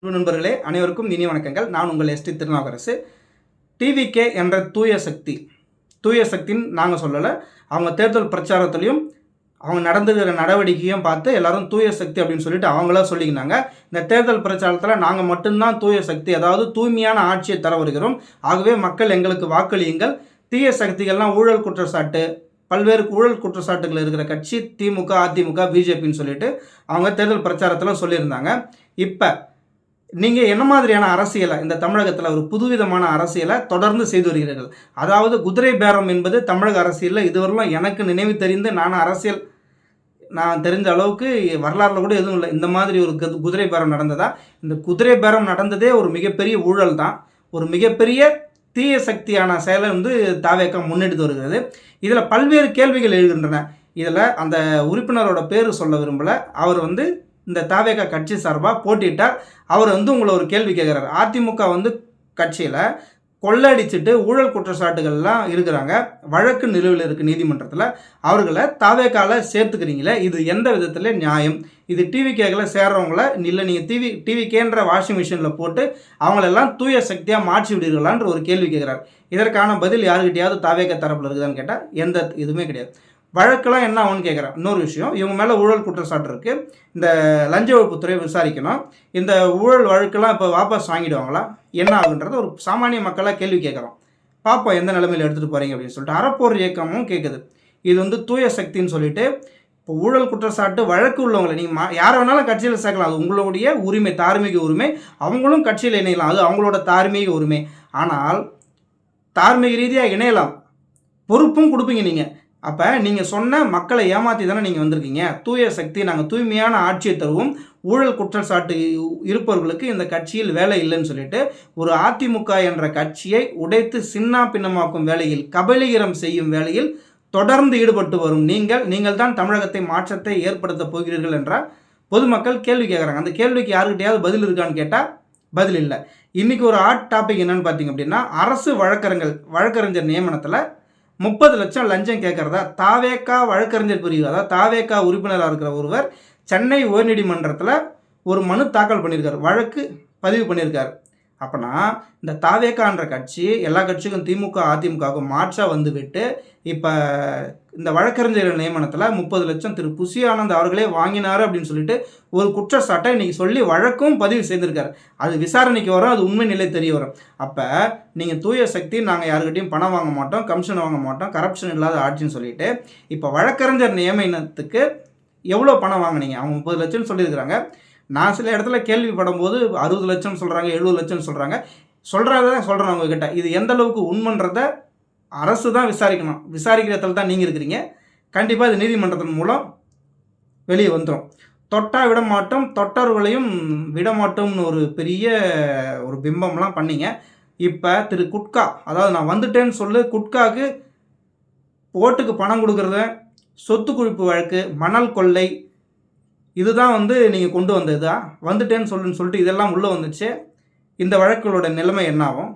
நண்பர்களே அனைவருக்கும் இனிய வணக்கங்கள். நான் உங்கள் எஸ்டி திருநாவுக்கரசு. டிவிகே என்ற தூய சக்தின்னு நாங்கள் சொல்லலை. அவங்க தேர்தல் பிரச்சாரத்துலையும் அவங்க நடந்துக்கிற நடவடிக்கையும் பார்த்து எல்லாரும் தூய சக்தி அப்படின்னு சொல்லிட்டு அவங்களா சொல்லிக்கினாங்க. இந்த தேர்தல் பிரச்சாரத்தில் நாங்கள் மட்டும்தான் தூய சக்தி, அதாவது தூய்மையான ஆட்சியை தர வருகிறோம். ஆகவே மக்கள் எங்களுக்கு வாக்களியுங்கள். தீய சக்திகள்லாம் ஊழல் குற்றச்சாட்டு, பல்வேறு ஊழல் குற்றச்சாட்டுகள் இருக்கிற கட்சி திமுக, அதிமுக, பிஜேபின்னு சொல்லிட்டு அவங்க தேர்தல் பிரச்சாரத்தில் சொல்லியிருந்தாங்க. இப்போ நீங்கள் என்ன மாதிரியான அரசியலை இந்த தமிழகத்தில் ஒரு புதுவிதமான அரசியலை தொடர்ந்து செய்து வருகிறீர்கள்? அதாவது குதிரை பேரம் என்பது தமிழக அரசியலில் இதுவரையிலும் எனக்கு நினைவு தெரிந்து நான் தெரிஞ்ச அளவுக்கு வரலாறுல கூட எதுவும் இல்லை. இந்த மாதிரி ஒரு குதிரை பேரம் நடந்ததா? இந்த குதிரை பேரம் நடந்ததே ஒரு மிகப்பெரிய ஊழல் தான். ஒரு மிகப்பெரிய தீய சக்தியான செயலை தாவேக முன்னெடுத்து வருகிறது. இதில் பல்வேறு கேள்விகள் எழுகின்றன. இதில் அந்த உறுப்பினரோட பேர் சொல்ல விரும்பலை. அவர் இந்த தாவேக கட்சி சார்பாக போட்டிட்டார். அவர் உங்களை ஒரு கேள்வி கேட்குறாரு. அதிமுக கட்சியில் கொள்ளடிச்சிட்டு ஊழல் குற்றச்சாட்டுகள்லாம் இருக்கிறாங்க, வழக்கு நிலுவையில் இருக்குது நீதிமன்றத்தில். அவர்களை தாவேக்காவில் சேர்த்துக்கிறீங்களே, இது எந்த விதத்தில் நியாயம்? இது டிவிகேக்கில் சேர்றவங்கள இல்லை நீங்கள் டிவிகேன்ற வாஷிங் மிஷினில் போட்டு அவங்களெல்லாம் தூய சக்தியாக மாற்றி விடுவீர்களான்ற ஒரு கேள்வி கேட்குறாரு. இதற்கான பதில் யாருக்கிட்டையாவது தாவேக தரப்பில் இருக்குதான்னு கேட்டால் எந்த இதுவுமே கிடையாது. வழக்கெல்லாம் என்ன ஆகும்னு கேட்குறேன். இன்னொரு விஷயம், இவங்க மேலே ஊழல் குற்றச்சாட்டு இருக்குது. இந்த லஞ்ச ஒழிப்புத்துறை விசாரிக்கணும். இந்த ஊழல் வழக்கெல்லாம் இப்போ வாபஸ் வாங்கிடுவாங்களா, என்ன ஆகுன்றது ஒரு சாமானிய மக்களாக கேள்வி கேட்குறோம். பார்ப்போம் எந்த நிலைமையில் எடுத்துகிட்டு போகிறீங்க அப்படின்னு சொல்லிட்டு அறப்போர் இயக்கமும் கேட்குது. இது தூய சக்தின்னு சொல்லிட்டு இப்போ ஊழல் குற்றச்சாட்டு வழக்கு உள்ளவங்களை நீங்கள் யாரை வேணாலும் கட்சியில் சேர்க்கலாம். அது உங்களுடைய உரிமை, தார்மீக உரிமை. அவங்களும் கட்சியில் இணையலாம், அது அவங்களோட தார்மீக உரிமை. ஆனால் தார்மீக ரீதியாக இணையலாம், பொறுப்பும் கொடுப்பீங்க நீங்கள். அப்போ நீங்கள் சொன்ன மக்களை ஏமாற்றி தானே நீங்கள் வந்திருக்கீங்க. தூய சக்தி, நாங்கள் தூய்மையான ஆட்சியை தருவோம், ஊழல் குற்றச்சாட்டு இருப்பவர்களுக்கு இந்த கட்சியில் வேலை இல்லைன்னு சொல்லிட்டு ஒரு அதிமுக என்ற கட்சியை உடைத்து சின்னா பின்னமாக்கும் வேலையில், கபலீகரம் செய்யும் வேலையில் தொடர்ந்து ஈடுபட்டு வரும் நீங்கள் தான் தமிழகத்தை மாற்றத்தை ஏற்படுத்த போகிறீர்கள் என்றால் பொதுமக்கள் கேள்வி கேட்குறாங்க. அந்த கேள்விக்கு யாருக்கிட்டையாவது பதில் இருக்கான்னு கேட்டால் பதில் இல்லை. இன்றைக்கி ஒரு ஹாட் டாபிக் என்னென்னு பார்த்தீங்க அப்படின்னா, அரசு வழக்கறிஞர் நியமனத்தில் 30 லட்சம் லஞ்சம் கேட்குறதா தாவேகா வழக்கறிஞர் பிரிவு, அதாவது தாவேகா உறுப்பினராக இருக்கிற ஒருவர் சென்னை உயர்நீதிமன்றத்தில் ஒரு மனு தாக்கல் பண்ணியிருக்காரு, வழக்கு பதிவு பண்ணியிருக்காரு. அப்போனா இந்த தாவேகான்ற கட்சி எல்லா கட்சிக்கும் திமுக அதிமுகவுக்கும் மாற்றாக வந்துவிட்டு இப்போ இந்த வழக்கறிஞர் நியமனத்தில் 30 லட்சம் திரு புசி ஆனந்த் அவர்களே வாங்கினார் அப்படின்னு சொல்லிட்டு ஒரு குற்றச்சாட்டை இன்றைக்கி சொல்லி வழக்கும் பதிவு செய்திருக்காரு. அது விசாரணைக்கு வரும், அது உண்மை நிலை தெரிய வரும். அப்போ நீங்கள் தூய சக்தி, நாங்கள் யாருக்கிட்டையும் பணம் வாங்க மாட்டோம், கமிஷன் வாங்க மாட்டோம், கரப்ஷன் இல்லாத ஆட்சின்னு சொல்லிட்டு இப்போ வழக்கறிஞர் நியமனத்துக்கு எவ்வளோ பணம் வாங்கினீங்க? அவங்க 30 லட்சம்னு சொல்லியிருக்கிறாங்க. நான் சில இடத்துல கேள்விப்படும் போது 60 லட்சம் சொல்கிறாங்க, 70 லட்சம் சொல்கிறாங்க. சொல்கிறேன் உங்ககிட்ட, இது எந்த அளவுக்கு உண்மைன்றதை அரசு தான் விசாரிக்கணும். விசாரிக்கிற இடத்துல தான் நீங்கள் இருக்கிறீங்க. கண்டிப்பாக இது நீதிமன்றத்தின் மூலம் வெளியே வந்துடும். தொட்டா விட மாட்டோம், தொட்டவர்களையும் விடமாட்டோம்னு ஒரு பெரிய ஒரு பிம்பம்லாம் பண்ணீங்க. இப்போ திரு குட்கா, அதாவது நான் வந்துட்டேன்னு சொல்லு, குட்காவுக்கு ஓட்டுக்கு பணம் கொடுக்குறத, சொத்து குவிப்பு வழக்கு, மணல் கொள்ளை, இதுதான் நீங்கள் கொண்டு வந்ததா? வந்துட்டேன்னு சொல்லிட்டு இதெல்லாம் உள்ளே வந்துச்சு. இந்த வழக்குகளோட நிலைமை என்ன ஆகும்?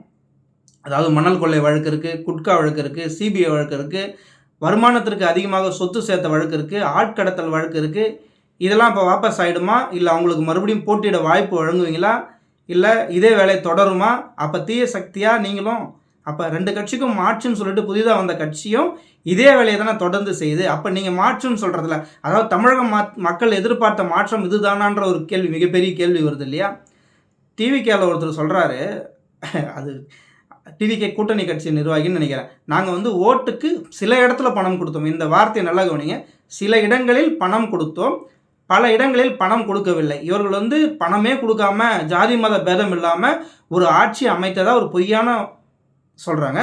அதாவது மணல் கொள்ளை வழக்கு இருக்குது, குட்கா வழக்கு இருக்குது, சிபிஐ வழக்கு இருக்குது, வருமானத்திற்கு அதிகமாக சொத்து சேர்த்த வழக்கு இருக்குது, ஆட்கடத்தல் வழக்கு இருக்குது. இதெல்லாம் இப்போ வாபஸ் ஆகிடுமா, இல்லை அவங்களுக்கு மறுபடியும் போட்டியிட வாய்ப்பு வழங்குவீங்களா, இல்லை இதே வேலை தொடருமா? அப்போ தீய சக்தியாக நீங்களும், அப்போ 2 கட்சிக்கும் மாற்றுன்னு சொல்லிட்டு புதிதாக வந்த கட்சியும் இதே வேலையை தானே தொடர்ந்து செய்யுது. அப்போ நீங்கள் மாற்றுன்னு சொல்கிறதில்ல, அதாவது தமிழக மக்கள் எதிர்பார்த்த மாற்றம் இதுதானான்ற ஒரு கேள்வி, மிகப்பெரிய கேள்வி வருது இல்லையா? டிவிகேல ஒருத்தர் சொல்கிறாரு, அது டிவிகே கூட்டணி கட்சி நிர்வாகின்னு நினைக்கிறேன், நாங்கள் ஓட்டுக்கு சில இடத்துல பணம் கொடுத்தோம். இந்த வார்த்தையை நல்லா கவனிங்க. சில இடங்களில் பணம் கொடுத்தோம், பல இடங்களில் பணம் கொடுக்கவில்லை. இவர்கள் பணமே கொடுக்காம ஜாதி மத பேதம் இல்லாமல் ஒரு ஆட்சி அமைத்ததாக ஒரு பொய்யான சொல்கிறாங்க.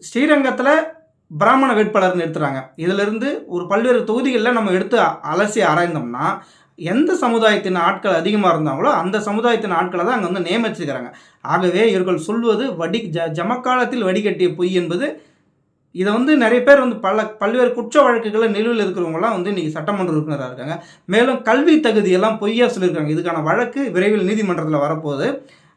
ஸ்ரீரங்கத்தில் பிராமண வேட்பாளர் நிறுத்துகிறாங்க. இதிலிருந்து ஒரு பல்வேறு தொகுதிகளில் நம்ம எடுத்து அலசி ஆராய்ந்தோம்னா எந்த சமுதாயத்தின் ஆட்கள் அதிகமாக இருந்தாங்களோ அந்த சமுதாயத்தின் ஆட்களை தான் அங்கே நியமிச்சுக்கிறாங்க. ஆகவே இவர்கள் சொல்வது ஜமக்காலத்தில் வடிகட்டிய பொய் என்பது. இதை நிறைய பேர் பல்வேறு குற்ற வழக்குகளில் நிலுவையில் இருக்கிறவங்களாம் இன்றைக்கி சட்டமன்ற உறுப்பினராக இருக்காங்க. மேலும் கல்வி தகுதியெல்லாம் பொய்யா சொல்லியிருக்காங்க. இதுக்கான வழக்கு விரைவில் நீதிமன்றத்தில் வரப்போகுது,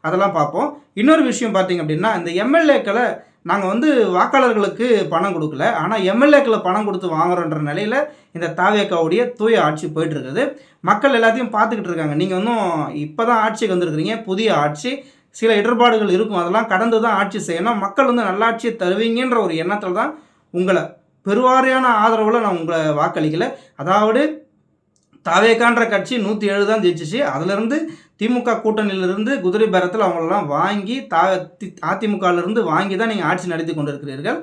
அதெல்லாம் பார்ப்போம். இன்னொரு விஷயம் பார்த்தீங்க அப்படின்னா, இந்த எம்எல்ஏக்களை நாங்கள் வந்து வாக்காளர்களுக்கு பணம் கொடுக்கல, ஆனால் எம்எல்ஏக்களை பணம் கொடுத்து வாங்குறோன்ற நிலையில் இந்த தாவேக்காவுடைய தூய ஆட்சி போயிட்டு இருக்குது. மக்கள் எல்லாத்தையும் பார்த்துக்கிட்டு இருக்காங்க. நீங்கள் இன்னும் இப்போ தான் ஆட்சிக்கு வந்திருக்கிறீங்க, புதிய ஆட்சி, சில இடர்பாடுகள் இருக்கும், அதெல்லாம் கடந்து தான் ஆட்சி செய்யணும். மக்கள் வந்து நல்லாட்சியை தருவீங்கன்ற ஒரு எண்ணத்தில் தான் உங்களை பெருவாரியான ஆதரவில் நான் உங்களை வாக்களிக்கலை. அதாவது தாவேக்கான்ற கட்சி 107 தான் ஜெயிச்சிச்சு. அதிலிருந்து திமுக கூட்டணியிலிருந்து குதிரை பேரத்தில் அவங்களெல்லாம் வாங்கி அதிமுகவிலிருந்து வாங்கி தான் நீங்கள் ஆட்சி நடத்தி கொண்டு இருக்கிறீர்கள்.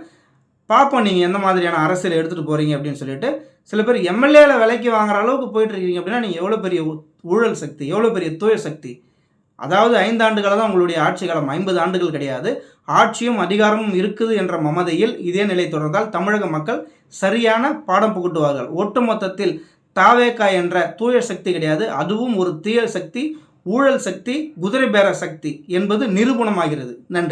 பார்ப்போம் நீங்கள் எந்த மாதிரியான அரசியல் எடுத்துகிட்டு போகிறீங்க அப்படின்னு சொல்லிட்டு. சில பேர் எம்எல்ஏல விலைக்கு வாங்குற அளவுக்கு போயிட்டு இருக்கீங்க அப்படின்னா நீங்கள் எவ்வளோ பெரிய ஊழல் சக்தி, எவ்வளோ பெரிய தூய சக்தி. அதாவது 5 ஆண்டுகள் தான் உங்களுடைய ஆட்சி காலம், 50 ஆண்டுகள் கிடையாது. ஆட்சியும் அதிகாரமும் இருக்குது என்ற மமதையில் இதே நிலை தொடர்ந்தால் தமிழக மக்கள் சரியான பாடம் புகட்டுவார்கள். ஒட்டுமொத்தத்தில் தாவேக்கா என்ற தூய சக்தி கிடையாது, அதுவும் ஒரு தீய சக்தி, ஊழல் சக்தி, குதிரை பேர சக்தி என்பது நிரூபணமாகிறது. நன்றி.